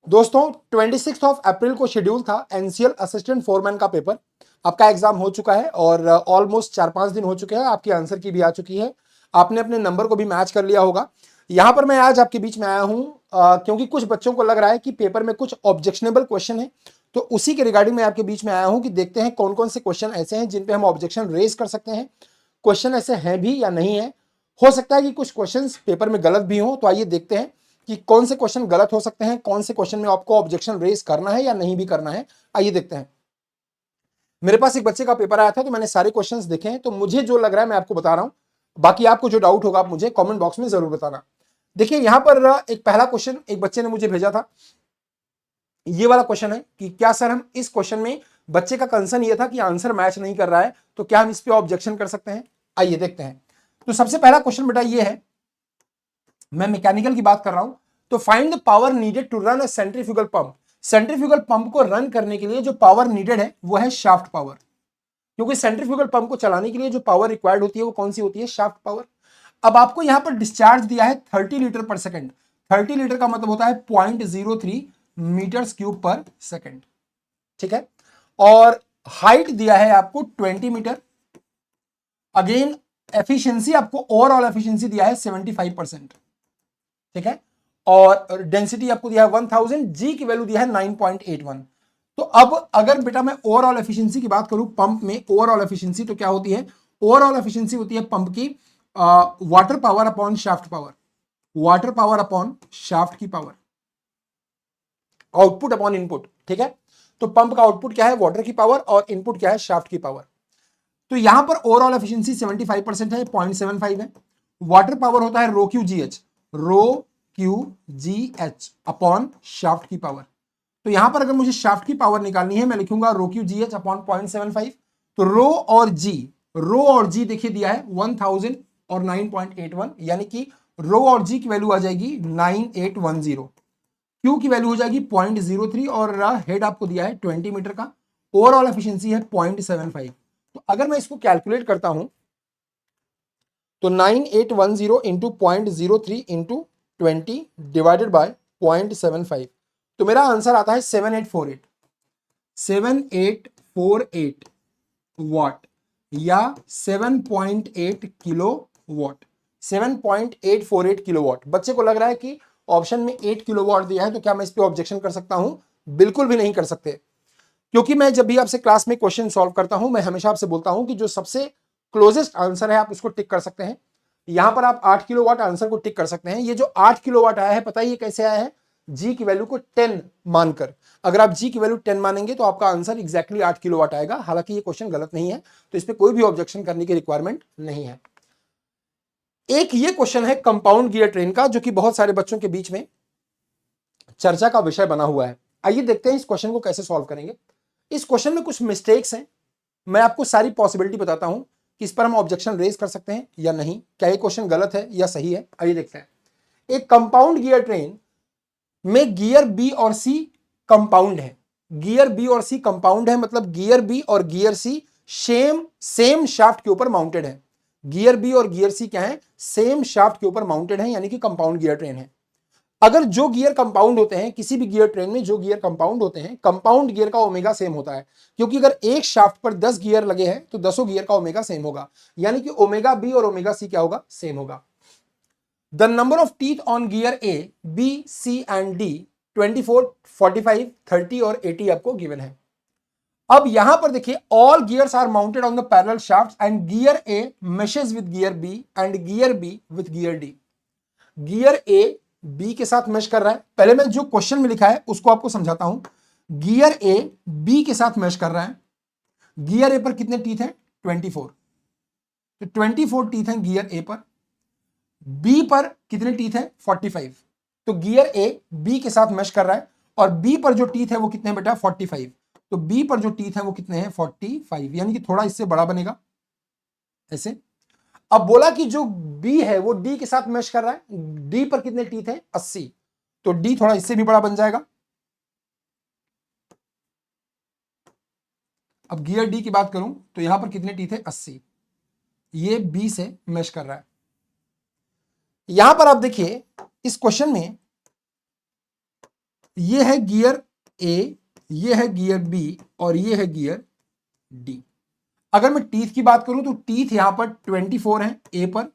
दोस्तों 26 अप्रैल को शेड्यूल था एनसीएल असिस्टेंट फोरमैन का पेपर। आपका एग्जाम हो चुका है और ऑलमोस्ट 4-5 दिन हो चुके हैं। आपकी आंसर की भी आ चुकी है। आपने अपने नंबर को भी मैच कर लिया होगा। यहां पर मैं आज आपके बीच में आया हूं क्योंकि कुछ बच्चों को लग रहा है कि पेपर में कुछ ऑब्जेक्शनेबल क्वेश्चन है। तो उसी के रिगार्डिंग मैं आपके बीच में आया हूं कि देखते हैं कौन कौन से क्वेश्चन ऐसे हैं जिन पे हम ऑब्जेक्शन रेज कर सकते हैं। क्वेश्चन ऐसे हैं भी या नहीं है। हो सकता है कि कुछ क्वेश्चंस पेपर में गलत भी हो। तो आइए देखते हैं कि कौन से क्वेश्चन गलत हो सकते हैं, कौन से क्वेश्चन में आपको ऑब्जेक्शन रेज करना है या नहीं भी करना है। आइए देखते हैं। मेरे पास एक बच्चे का पेपर आया था तो मैंने सारे क्वेश्चंस देखे हैं। तो मुझे जो लग रहा है मैं आपको बता रहा हूं। बाकी आपको जो डाउट होगा आप मुझे कमेंट बॉक्स में जरूर बताना। देखिए यहां पर एक पहला क्वेश्चन एक बच्चे ने मुझे भेजा था। ये वाला क्वेश्चन है कि क्या सर हम इस क्वेश्चन में बच्चे का कंसर्न ये था कि आंसर मैच नहीं कर रहा है, तो क्या हम इस पे ऑब्जेक्शन कर सकते हैं। आइए देखते हैं। तो सबसे पहला क्वेश्चन बेटा ये है, मैं मैकेनिकल की बात कर रहा हूं। तो find the power needed to run a centrifugal pump. Centrifugal pump को रन करने के लिए जो पावर नीडेड है वो है शाफ्ट पावर। क्योंकि सेंट्रीफ्यूगल पंप को चलाने के लिए जो पावर रिक्वायर्ड होती है वो कौन सी होती है, शाफ्ट पावर। अब आपको यहां पर डिस्चार्ज दिया है 30 लीटर पर सेकंड। 30 लीटर का मतलब होता है 0.03 मीटर क्यूब पर सेकंड। ठीक है। और हाइट दिया है आपको 20 मीटर। अगेन एफिशिएंसी आपको ओवरऑल एफिशिएंसी दिया है 75%। ठीक है। और डेंसिटी आपको दिया है 1000, जी की वैल्यू दिया है 9.81। तो अब अगर बेटा मैं ओवरऑल एफिशिएंसी की बात करूं, पंप में ओवरऑल एफिशिएंसी तो क्या होती है, ओवरऑल एफिशिएंसी होती है पंप की water power upon shaft power. Water power upon shaft की पावर, आउटपुट अपॉन इनपुट। ठीक है। तो पंप का आउटपुट क्या है, वाटर की पावर, और इनपुट क्या है, शाफ्ट की पावर। तो यहां पर ओवरऑल एफिशिएंसी 75% है, 0.75 है। वाटर पावर होता है rho Q G H, rho Q G H upon shaft की पावर। तो यहां पर अगर मुझे शाफ्ट की पावर निकालनी है मैं लिखूंगा रो क्यू जी एच अपॉन 0.75। तो रो और जी देखिए दिया है 1000 और 9.81, यानी कि रो और जी की वैल्यू आ जाएगी 9810। क्यू की वैल्यू हो जाएगी 0.03 और हेड आपको दिया है 20 मीटर का। ओवरऑल एफिशिएंसी है 0.75। तो अगर मैं इसको कैलकुलेट करता हूं तो 9810 इंटू 0.03 इंटू 20 डिवाइडेड बाय 0.75, तो मेरा आंसर आता है 7848। 7848 वॉट या 7.8 किलो वॉट। 7.848 kilo watt. बच्चे को लग रहा है कि ऑप्शन में 8 किलो वॉट दिया है, तो क्या मैं इस पे ऑब्जेक्शन कर सकता हूं? बिल्कुल भी नहीं कर सकते। क्योंकि मैं जब भी आपसे क्लास में क्वेश्चन सॉल्व करता हूं मैं हमेशा आपसे बोलता हूं कि जो सबसे क्लोजेस्ट आंसर है आप उसको टिक कर सकते हैं। यहां पर आप 8 किलो वाट आंसर को टिक कर सकते हैं। ये जो 8 किलो वाट आया है, पता है ये कैसे आया है? जी की वैल्यू को 10 मानकर। अगर आप जी की वैल्यू 10 मानेंगे तो आपका आंसर एग्जैक्टली 8 किलो वाट आएगा। हालांकि ये क्वेश्चन गलत नहीं है, तो इस पर कोई भी ऑब्जेक्शन करने की रिक्वायरमेंट नहीं है। एक ये क्वेश्चन है कंपाउंड गियर ट्रेन का, जो कि बहुत सारे बच्चों के बीच में चर्चा का विषय बना हुआ है। आइए देखते हैं इस क्वेश्चन को कैसे सॉल्व करेंगे। इस क्वेश्चन में कुछ मिस्टेक्स हैं। मैं आपको सारी पॉसिबिलिटी बताता हूं कि इस पर हम ऑब्जेक्शन रेज कर सकते हैं या नहीं, क्या ये क्वेश्चन गलत है या सही है। आइए देखते हैं। एक कंपाउंड गियर ट्रेन में गियर बी और सी कंपाउंड है। गियर बी और सी कंपाउंड है मतलब गियर बी और गियर सी सेम शाफ्ट के ऊपर माउंटेड है। गियर बी और गियर सी क्या है, सेम शाफ्ट के ऊपर माउंटेड है, यानी कि कंपाउंड गियर ट्रेन है। अगर जो गियर कंपाउंड होते हैं, किसी भी गियर ट्रेन में जो गियर कंपाउंड होते हैं, कंपाउंड गियर का ओमेगा सेम होता है। क्योंकि अगर एक शाफ्ट पर 10 गियर लगे हैं तो 10 गियर का ओमेगा सेम होगा, यानी कि ओमेगा बी और ओमेगा सी क्या होगा, सेम होगा। The number of teeth on gear A B C and D 24, 45, 30 और 80 आपको गिवन है। अब यहां पर देखिए all gears are mounted on the parallel shaft and gear A meshes with gear B and gear B with gear D. Gear A B के साथ match कर रहा है। पहले मैं जो क्वेश्चन में लिखा है उसको आपको समझाता हूं। गियर ए बी के साथ मैच कर रहा है। गियर ए पर कितने टीथ हैं, 24। तो 24 टीथ हैं गियर ए पर। बी पर कितने टीथ हैं, 45। तो गियर ए बी के साथ मैच कर रहा है और बी पर जो टीथ है वो कितने बेटा, 45। तो बी पर जो टीथ है वो कितने हैं, 45, यानी कि थोड़ा इससे बड़ा बनेगा ऐसे। अब बोला कि जो बी है वो डी के साथ मैच कर रहा है। डी पर कितने टीथ है, 80। तो डी थोड़ा इससे भी बड़ा बन जाएगा। अब गियर डी की बात करूं तो यहां पर कितने टीथ है, 80। ये बी से मैच कर रहा है। यहां पर आप देखिए इस क्वेश्चन में ये है गियर ए, ये है गियर बी और ये है गियर डी। अगर मैं टीथ की बात करूं तो टीथ यहां पर 24 है ए पर,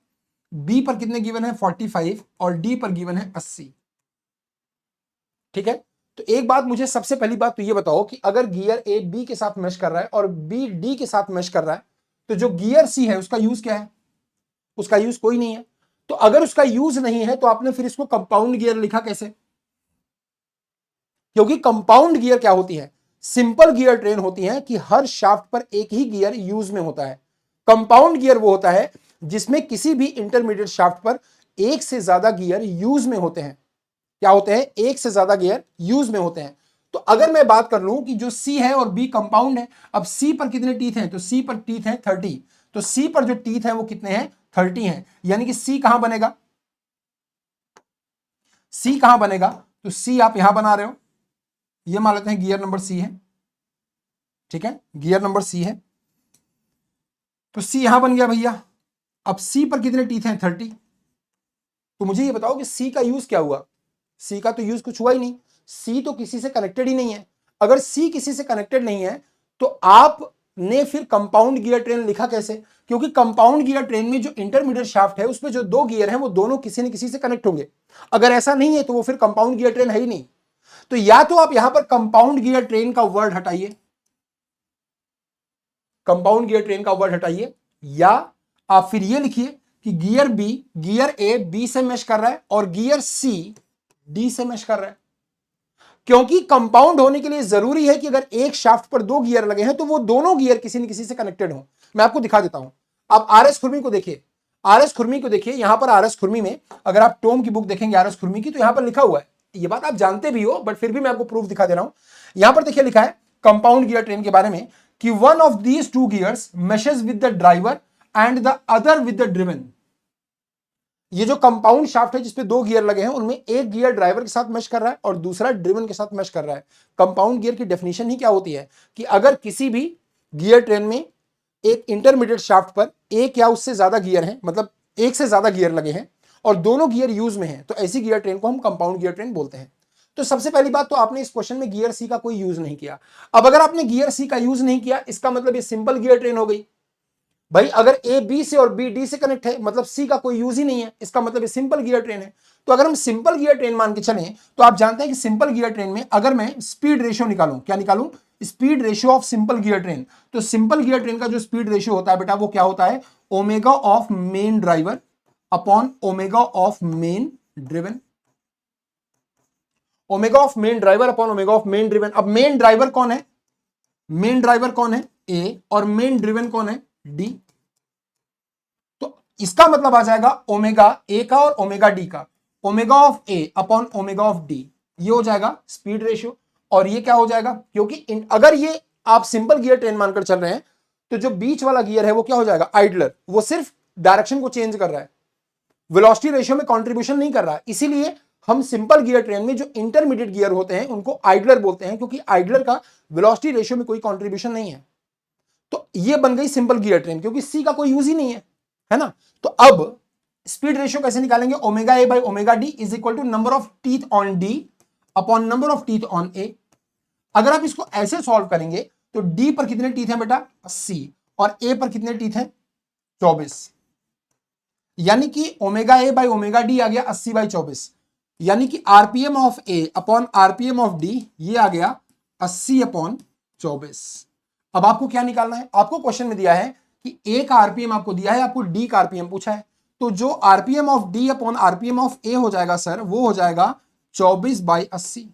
बी पर कितने गिवन है 45 और डी पर गिवन है 80। ठीक है, तो एक बात मुझे सबसे पहली बात तो ये बताओ कि अगर गियर ए बी के साथ मैच कर रहा है और बी डी के साथ मैच कर रहा है, तो जो गियर सी है उसका यूज क्या है? उसका यूज कोई नहीं है। तो अगर उसका यूज नहीं है तो आपने फिर इसको कंपाउंड गियर लिखा कैसे? क्योंकि कंपाउंड गियर क्या होती है? सिंपल गियर ट्रेन होती है कि हर शाफ्ट पर एक ही गियर यूज में होता है। कंपाउंड गियर वो होता है जिसमें किसी भी इंटरमीडिएट शाफ्ट पर एक से ज्यादा गियर यूज में होते हैं। क्या होते हैं? एक से ज्यादा गियर यूज में होते हैं। तो अगर मैं बात कर लूं कि जो सी है और बी कंपाउंड है, अब सी पर कितने टीथ हैं? तो सी पर टीथ हैं 30। तो सी पर जो टीथ है वो कितने हैं? 30 हैं। यानी कि सी कहां बनेगा? सी कहां बनेगा? तो सी आप यहां बना रहे हो, ये मान लेते हैं गियर नंबर सी है। ठीक है, गियर नंबर सी है, तो सी यहां बन गया भैया। अब सी पर कितने टीथ हैं? 30। तो मुझे ये बताओ कि सी का यूज क्या हुआ? सी का तो यूज कुछ हुआ ही नहीं, सी तो किसी से कनेक्टेड ही नहीं है। अगर सी किसी से कनेक्टेड नहीं है तो आपने फिर कंपाउंड गियर ट्रेन लिखा कैसे? क्योंकि कंपाउंड गियर ट्रेन में जो इंटरमीडिएट शाफ्ट है उसमें जो दो गियर हैं वो दोनों किसी न किसी से कनेक्ट होंगे। अगर ऐसा नहीं है तो वो फिर कंपाउंड गियर ट्रेन है ही नहीं। तो या तो आप यहां पर कंपाउंड गियर ट्रेन का वर्ड हटाइए, कंपाउंड गियर ट्रेन का वर्ड हटाइए, या आप फिर ये लिखिए कि गियर ए बी से मैच कर रहा है और गियर सी डी से मैच कर रहा है। क्योंकि कंपाउंड होने के लिए जरूरी है कि अगर एक शाफ्ट पर दो गियर लगे हैं तो वो दोनों गियर किसी न किसी से कनेक्टेड हो। मैं आपको दिखा देता हूं। आप आर एस खुरमी को देखिए, आर एस खुरमी को देखिए। यहां पर आर एस खुरमी में अगर आप टोम की बुक देखेंगे आर एस खुरमी की, तो यहां पर लिखा हुआ है, ये बात आप जानते भी हो बट फिर भी मैं आपको प्रूफ दिखा दे रहा हूं। यहां पर देखिए लिखा है कंपाउंड गियर ट्रेन के बारे में कि one of these two gears meshes with the driver and the other with the driven. ये जो कंपाउंड शाफ्ट है जिसपे दो गियर लगे हैं उनमें एक गियर ड्राइवर के साथ मैच कर रहा है और दूसरा ड्रिवन के साथ मैच कर रहा है। कंपाउंड गियर की डेफिनेशन ही क्या होती है कि अगर किसी भी गियर ट्रेन में एक इंटरमीडिएट शाफ्ट पर एक या उससे ज्यादा गियर हैं, मतलब एक से ज्यादा गियर लगे हैं और दोनों गियर यूज में हैं, तो ऐसी गियर ट्रेन को हम कंपाउंड गियर ट्रेन बोलते हैं। तो सबसे पहली बात तो आपने इस क्वेश्चन में गियर सी का कोई यूज नहीं किया। अब अगर आपने गियर सी का यूज नहीं किया इसका मतलब ये सिंपल गियर ट्रेन हो गई। भाई अगर ए बी से और बी डी से कनेक्ट है मतलब सी का कोई यूज ही नहीं है, इसका मतलब ये सिंपल गियर ट्रेन है। तो अगर हम सिंपल गियर ट्रेन मान के चलें तो आप जानते हैं कि सिंपल गियर ट्रेन में अगर मैं स्पीड रेशियो निकालूं, क्या निकालूं? Speed ratio of simple gear train. तो सिंपल गियर ट्रेन का जो स्पीड रेशियो होता है बेटा वो क्या होता है? Omega of main driver upon omega of main driven. Omega of main driver upon omega of main driven. अब मेन ड्राइवर कौन है? मेन ड्राइवर कौन है? ए, और मेन ड्रिवन कौन है? डी। तो इसका मतलब आ जाएगा ओमेगा ए का और ओमेगा डी का, omega of A upon omega of D, ये हो जाएगा स्पीड रेशियो। और ये क्या हो जाएगा? क्योंकि अगर ये आप सिंपल गियर ट्रेन मानकर चल रहे हैं तो जो बीच वाला गियर है वो क्या हो जाएगा? आइडलर। वो सिर्फ डायरेक्शन को चेंज कर रहा है, वेलोसिटी रेशियो में कंट्रीब्यूशन नहीं कर रहा है। इसीलिए हम सिंपल गियर ट्रेन में जो इंटरमीडिएट गियर होते हैं उनको आइडलर बोलते हैं, क्योंकि आइडलर का वेलोसिटी रेशियो में कोई कंट्रीब्यूशन नहीं है। तो ये बन गई सिंपल गियर ट्रेन, क्योंकि सी का कोई यूज ही नहीं है ना। तो अब स्पीड रेशियो कैसे निकालेंगे? Omega A by omega D is equal to number of teeth on D upon number of teeth on A. अगर आप इसको ऐसे सॉल्व करेंगे तो डी पर कितने टीथ हैं बेटा? 80, और ए पर कितने टीथ हैं? 24। यानी कि omega A by omega D आ गया 80 बाई 24, यानी कि RPM of A upon RPM of D ये आ गया 80 अपॉन 24। अब आपको क्या निकालना है? आपको क्वेश्चन में दिया है कि ए का आरपीएम आपको दिया है, आपको डी का आरपीएम पूछा है। तो जो RPM of D upon RPM of A हो जाएगा सर वो हो जाएगा 24 बाई 80।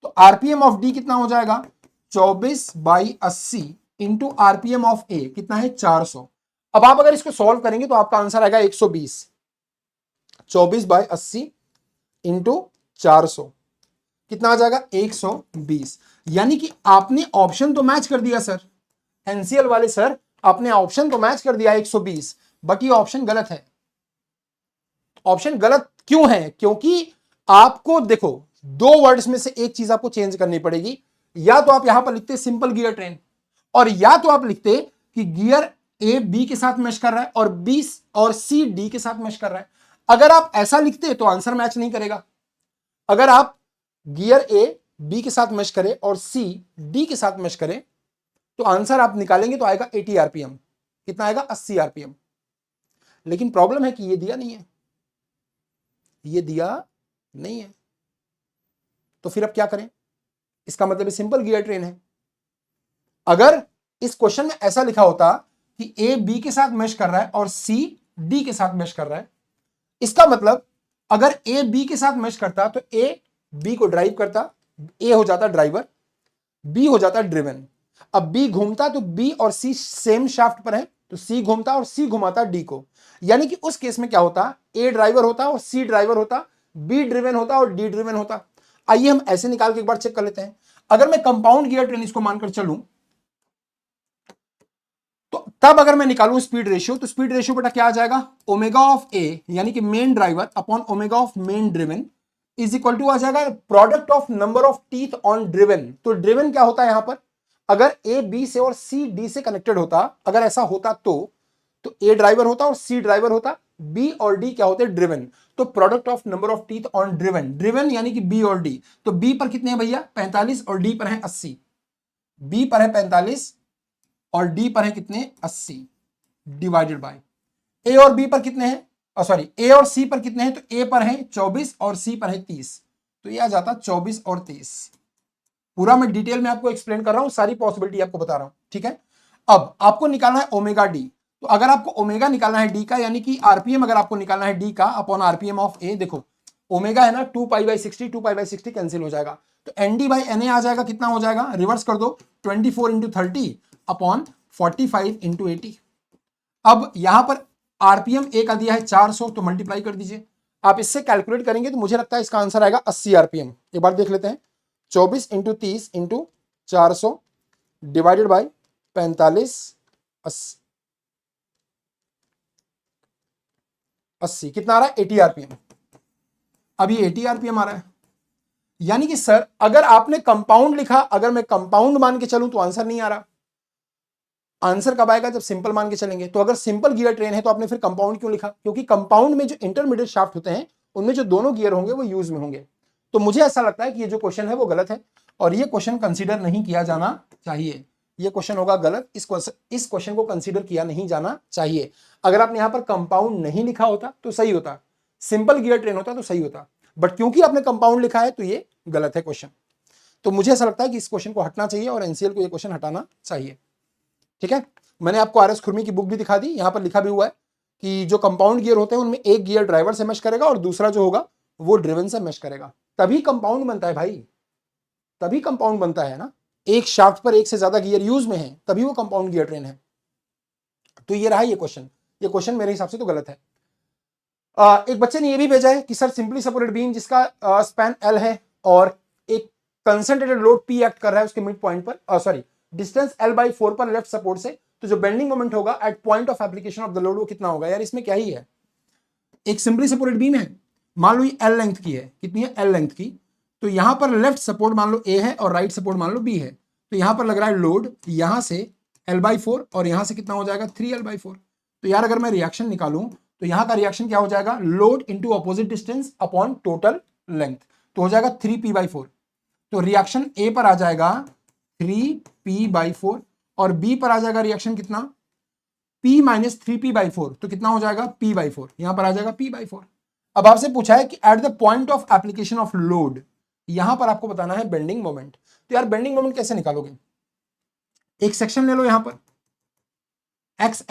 तो आरपीएम ऑफ डी कितना हो जाएगा? 24 बाई 80 इंटू आरपीएम ऑफ ए कितना है? 400। अब आप अगर इसको सॉल्व करेंगे तो आपका आंसर आएगा 120। 24 बाई 80 इंटू 400 कितना आ जाएगा? 120। यानी कि आपने ऑप्शन तो मैच कर दिया सर, एनसीएल वाले सर आपने ऑप्शन तो मैच कर दिया 120, बट ये ऑप्शन गलत है। ऑप्शन गलत क्यों है? क्योंकि आपको देखो दो वर्ड्स में से एक चीज आपको चेंज करनी पड़ेगी। या तो आप यहां पर लिखते सिंपल गियर ट्रेन, और या तो आप लिखते कि गियर ए बी के साथ मैच कर रहा है और बी और सी डी के साथ मैच कर रहा है। अगर आप ऐसा लिखते तो आंसर मैच नहीं करेगा। अगर आप गियर ए बी के साथ मैच करे और सी डी के साथ मैच करे, तो आंसर आप निकालेंगे तो आएगा 80 आरपीएम। कितना आएगा? 80 आरपीएम। लेकिन प्रॉब्लम है कि ये दिया नहीं है, ये दिया नहीं है, तो फिर अब क्या करें? इसका मतलब सिंपल गियर ट्रेन है। अगर इस क्वेश्चन में ऐसा लिखा होता कि ए बी के साथ मैच कर रहा है और सी डी के साथ मैच कर रहा है, इसका मतलब अगर ए बी के साथ मैच करता तो ए बी को ड्राइव करता, ए हो जाता ड्राइवर, बी हो जाता ड्रिवन। अब बी घूमता तो बी और सी सेम शाफ्ट पर है, तो सी घूमता और सी घुमाता डी को। यानी कि उस केस में क्या होता? ए ड्राइवर होता और सी ड्राइवर होता, बी ड्रिवन होता और डी ड्रिवन होता। आइए हम ऐसे निकाल के एक बार चेक कर लेते हैं। अगर मैं कंपाउंड गियर ट्रेन इसको मानकर चलूं, तो तब अगर मैं निकालूं स्पीड रेशियो, तो स्पीड रेशियो बेटा क्या आ जाएगा? ओमेगा ऑफ ए यानी कि main driver upon omega of main driven is equal to आ जाएगा product of number of teeth on driven. तो ड्रिवन क्या होता है यहां पर? अगर ए बी से और सी डी से कनेक्टेड होता, अगर ऐसा होता तो ए ड्राइवर होता और सी ड्राइवर होता, बी और डी क्या होते? ड्रिवन। तो product of number of teeth on driven, driven यानी कि बी और डी। तो बी पर कितने हैं भैया? 45 और डी पर है 80। बी पर है 45 और डी पर है कितने? 80 डिवाइडेड बाय ए और बी पर कितने हैं? सॉरी, ए और सी पर कितने हैं? तो ए पर है 24 और सी पर है 30। तो ये आ जाता 24 और 30। पूरा मैं डिटेल में आपको एक्सप्लेन कर रहा हूं, सारी पॉसिबिलिटी आपको बता रहा हूं, ठीक है। अब आपको निकालना है ओमेगा डी। तो अगर आपको ओमेगा निकालना है डी का, यानी कि आरपीएम अगर आपको निकालना है डी का अपॉन आरपीएम ऑफ ए, देखो ओमेगा है ना 2 pi by 60, 2 pi by 60 cancel हो जाएगा, तो N D by N A आ जाएगा। कितना हो जाएगा? रिवर्स कर दो, 24 इंटू 30 अपॉन 45 इंटू 80। अब यहां पर आरपीएम ए का दिया है 400, तो मल्टीप्लाई कर दीजिए। आप इससे कैलकुलेट करेंगे तो मुझे लगता है इसका आंसर आएगा 80 आरपीएम। एक बार देख लेते हैं। 24 इंटू 30 इंटू 400 डिवाइडेड बाई 45 80 कितना आ रहा है? 80 आरपीएम। अब ये 80 आरपीएम आ रहा है। यानी कि सर अगर आपने कंपाउंड लिखा, अगर मैं कंपाउंड मान के चलूं तो आंसर नहीं आ रहा। आंसर कब आएगा? जब सिंपल मान के चलेंगे। तो अगर सिंपल गियर ट्रेन है तो आपने फिर कंपाउंड क्यों लिखा? क्योंकि कंपाउंड में जो इंटरमीडिएट शाफ्ट होते हैं उनमें जो दोनों गियर होंगे वो यूज में होंगे। तो मुझे ऐसा लगता है कि ये जो क्वेश्चन है वो गलत है और ये क्वेश्चन कंसीडर नहीं किया जाना चाहिए। ये क्वेश्चन होगा गलत, इस क्वेश्चन को कंसीडर किया नहीं जाना चाहिए। अगर आपने यहां पर कंपाउंड नहीं लिखा होता तो सही होता, सिंपल गियर ट्रेन होता तो सही होता, बट क्योंकि आपने कंपाउंड लिखा है तो ये गलत है क्वेश्चन। तो मुझे ऐसा लगता है कि इस क्वेश्चन को हटना चाहिए और एनसीएल को ये क्वेश्चन हटाना चाहिए, ठीक है। मैंने आपको आर एस खुरमी की बुक भी दिखा दी, यहां पर लिखा भी हुआ है कि जो कंपाउंड गियर होते हैं उनमें एक गियर ड्राइवर से मैच करेगा और दूसरा जो होगा वो ड्रिवन से मैच करेगा, तभी कंपाउंड बनता है भाई, तभी कंपाउंड बनता है ना। एक शाफ्ट पर एक से ज्यादा गियर यूज में है तभी वो कंपाउंड गियर ट्रेन है। तो ये रहा ये क्वेश्चन मेरे हिसाब से तो गलत है। एक बच्चे ने ये भी भेजा है कि सर सिंपली सपोर्टेड बीम जिसका स्पैन एल है और एक कंसंट्रेटेड लोड पी एक्ट कर रहा है उसके मिड पॉइंट पर, सॉरी डिस्टेंस एल बाई 4 पर लेफ्ट सपोर्ट से, तो जो बेंडिंग मोमेंट होगा at point of application of the load वो कितना होगा? यार इसमें क्या ही है, एक सिंपली सपोर्टेड बीम है, मान लो ये एल लेंथ की है, कितनी है? एल लेंथ की। तो यहां पर लेफ्ट सपोर्ट मान लो ए है और राइट सपोर्ट मान लो बी है। तो यहां पर लग रहा है लोड यहां से एल बाई 4 और यहां से कितना हो जाएगा? 3 एल बाई 4। तो यार अगर मैं रिएक्शन निकालूं तो यहां का रिएक्शन क्या हो जाएगा? Load into opposite distance upon total length, तो हो जाएगा 3p/4। तो रिएक्शन ए पर आ जाएगा 3p/4 और बी पर आ जाएगा रिएक्शन कितना? p माइनस 3p/4, तो कितना हो जाएगा? p/4। यहां पर आ जाएगा p/4। अब आपसे पूछा है कि at the point of application of load, यहां पर आपको बताना है बेंडिंग मोमेंट। तो यार बेंडिंग मोमेंट कैसे निकालोगे? एक सेक्शन ले लो यहां पर x,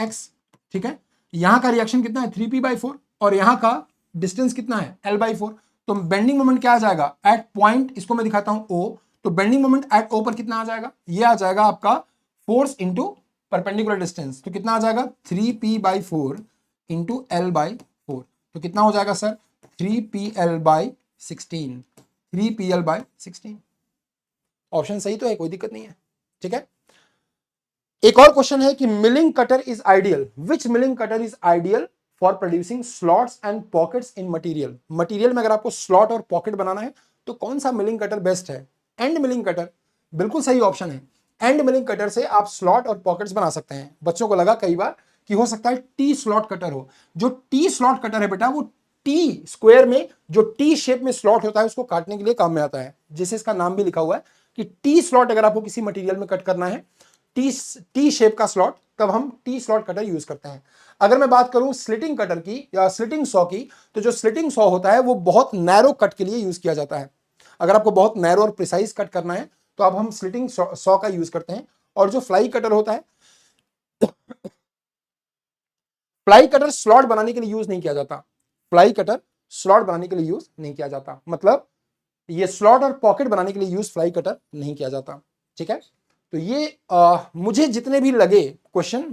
ठीक है, यहां का रिएक्शन कितना है? 3p/4 और यहां का डिस्टेंस कितना है? l/4। तो बेंडिंग मोमेंट क्या आ जाएगा एट पॉइंट, इसको मैं दिखाता हूं O, तो बेंडिंग मोमेंट एट O पर कितना आ जाएगा? ये आ जाएगा आपका फोर्स इंटू परपेंडिकुलर डिस्टेंस, तो कितना आ जाएगा? 3p/4 into l/4। तो कितना हो जाएगा सर? 3pl/16, 3pl/16। ऑप्शन सही तो है, कोई दिक्कत नहीं है, ठीक है। एक और क्वेश्चन है कि milling cutter is ideal, which milling cutter is ideal for producing slots and pockets in material. Material में अगर आपको स्लॉट और पॉकेट बनाना है तो कौन सा मिलिंग कटर बेस्ट है? एंड मिलिंग कटर बिल्कुल सही ऑप्शन है। एंड मिलिंग कटर से आप स्लॉट और पॉकेट्स बना सकते हैं। बच्चों को लगा कई बार कि हो सकता है टी स्लॉट कटर हो। जो टी स्लॉट कटर है बेटा वो टी स्क्वायर में जो टी शेप में स्लॉट होता है उसको काटने के लिए काम में आता है, जिसे इसका नाम भी लिखा हुआ है कि टी स्लॉट अगर आपको किसी मटेरियल में कट करना है, टी शेप का स्लॉट, तब हम टी स्लॉट कटर यूज करते हैं। अगर मैं बात करूं स्लिटिंग कटर की या स्लिटिंग सॉ की, तो जो स्लिटिंग सॉ होता है वो बहुत नैरो कट के लिए यूज किया जाता है। अगर आपको बहुत नैरो और प्रिसाइज कट करना है तो अब हम स्लिटिंग सॉ का यूज करते हैं। और जो फ्लाई कटर होता है, फ्लाई कटर स्लॉट बनाने के लिए यूज नहीं किया जाता, फ्लाई कटर स्लॉट बनाने के लिए यूज नहीं किया जाता, मतलब ये स्लॉट और पॉकेट बनाने के लिए यूज फ्लाई कटर नहीं किया जाता। ठीक है, तो ये मुझे जितने भी लगे क्वेश्चन,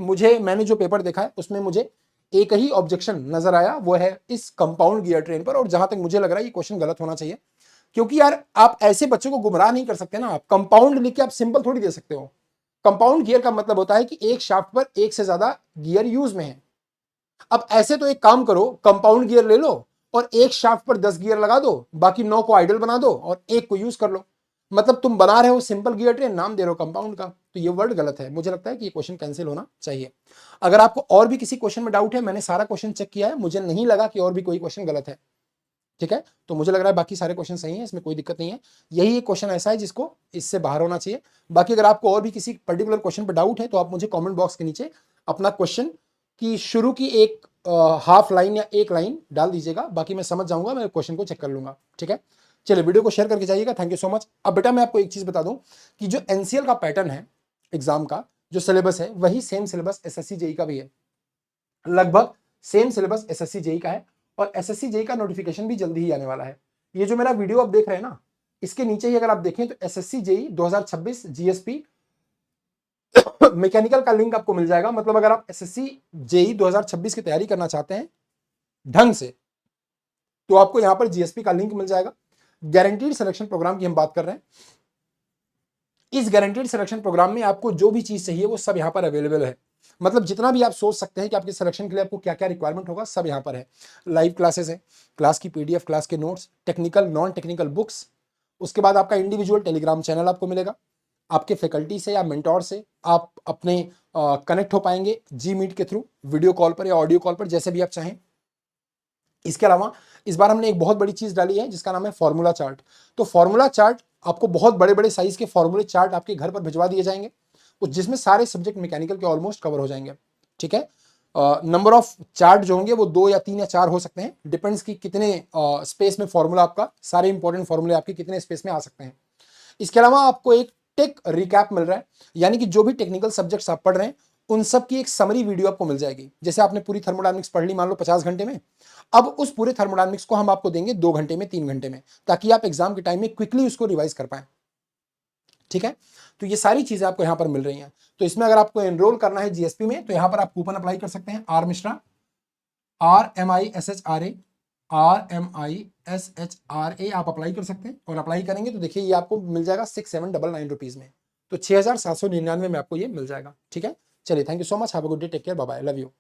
मैंने जो पेपर देखा है उसमें मुझे एक ही ऑब्जेक्शन नजर आया, वो है इस कंपाउंड गियर ट्रेन पर। और जहां तक मुझे लग रहा है ये क्वेश्चन गलत होना चाहिए, क्योंकि यार आप ऐसे बच्चों को गुमराह नहीं कर सकते ना। आप कंपाउंड लिख के आप सिंपल थोड़ी दे सकते हो। कंपाउंड गियर का मतलब होता है कि एक शाफ्ट पर एक से ज्यादा गियर यूज में है। अब ऐसे तो एक काम करो, कंपाउंड गियर ले लो और एक शाफ्ट पर 10 गियर लगा दो, बाकी 9 को आइडल बना दो और एक को यूज कर लो। मतलब तुम बना रहे हो सिंपल गियर ट्रेन, नाम दे रहे हो कंपाउंड का, तो ये वर्ड गलत है। मुझे लगता है कि ये क्वेश्चन कैंसिल होना चाहिए। अगर आपको और भी किसी क्वेश्चन में डाउट है, मैंने सारा क्वेश्चन चेक किया है, मुझे नहीं लगा कि और भी कोई क्वेश्चन गलत है। ठीक है, तो मुझे लग रहा है बाकी सारे क्वेश्चन सही हैं, इसमें कोई दिक्कत नहीं है। यही एक क्वेश्चन ऐसा है जिसको इससे बाहर होना चाहिए। बाकी अगर आपको और भी किसी पर्टिकुलर क्वेश्चन पर डाउट है तो आप मुझे कमेंट बॉक्स के नीचे अपना क्वेश्चन की शुरू की एक हाफ लाइन या एक लाइन डाल दीजिएगा, बाकी मैं समझ जाऊंगा, मैं क्वेश्चन को चेक कर लूंगा। ठीक है, चलिए वीडियो को शेयर करके जाइएगा। Thank you so much. अब बेटा मैं आपको एक चीज बता दूं कि जो एनसीएल का पैटर्न है एग्जाम का, जो सिलेबस है वही सेम सिलेबस एसएससी जेई का भी है, लगभग सेम सिलेबस एसएससी जेई का है। और एसएससी जेई का नोटिफिकेशन भी जल्दी ही आने वाला है। ये जो मेरा वीडियो आप देख रहे हैं ना, इसके नीचे ही अगर आप देखें तो एसएससी जेई 2026 जीएसपी मैकेनिकल का लिंक आपको मिल जाएगा। मतलब अगर आप एसएससी जेई 2026 की तैयारी करना चाहते हैं ढंग से, तो आपको यहां पर जीएसपी का लिंक मिल जाएगा। गारंटीड सिलेक्शन प्रोग्राम की हम बात कर रहे हैं। इस गारंटीड सिलेक्शन प्रोग्राम में आपको जो भी चीज चाहिए वो सब यहां पर अवेलेबल है। मतलब जितना भी आप सोच सकते हैं कि आपके सिलेक्शन के लिए आपको क्या क्या रिक्वायरमेंट होगा, सब यहां पर है। लाइव क्लासेस है, क्लास की पीडीएफ, क्लास के notes, technical non technical books, उसके बाद आपका इंडिविजुअल टेलीग्राम चैनल आपको मिलेगा। आपके फैकल्टी से या मेंटोर से आप अपने कनेक्ट हो पाएंगे जी मीट के थ्रू, वीडियो कॉल पर या ऑडियो कॉल पर, जैसे भी आप चाहें। इसके अलावा इस बार हमने एक बहुत बड़ी चीज डाली है जिसका नाम है फॉर्मूला चार्ट। तो फॉर्मूला चार्ट आपको बहुत बड़े बड़े साइज के फॉर्मूले चार्ट आपके घर पर भिजवा दिए जाएंगे, जिसमें सारे सब्जेक्ट मैकेनिकल के ऑलमोस्ट कवर हो जाएंगे। ठीक है, नंबर ऑफ चार्ट जो होंगे वो 2 या 3 या 4 हो सकते हैं, डिपेंड्स कि कितने स्पेस में फॉर्मूला आपका, सारे इंपॉर्टेंट फॉर्मूले आपके कितने स्पेस में आ सकते हैं। इसके अलावा आपको एक टेक रिकैप मिल रहा है, यानी कि जो भी टेक्निकल सब्जेक्ट्स आप पढ़ रहे हैं उन सब की एक समरी वीडियो आपको मिल जाएगी। जैसे आपने पूरी थर्मोडायनामिक्स पढ़ ली मान लो 50 घंटे में, अब उस पूरे थर्मोडायनामिक्स को हम आपको देंगे 2 घंटे में, 3 घंटे में, ताकि आप एग्जाम के टाइम में क्विकली उसको रिवाइज कर पाए। ठीक है, तो ये सारी चीजें आपको यहां पर मिल रही हैं। तो इसमें अगर आपको एनरोल करना है जीएसपी में, तो यहां पर आप कूपन अप्लाई कर सकते हैं, आर मिश्रा, RMISHRA, RMISHRA आप अप्लाई कर सकते हैं। और अप्लाई करेंगे तो देखिए ये आपको मिल जाएगा 6799 रुपीज में, तो 6799 में आपको ये मिल जाएगा। ठीक है, चलिए thank you so much, have a good day, take care, bye bye, love you.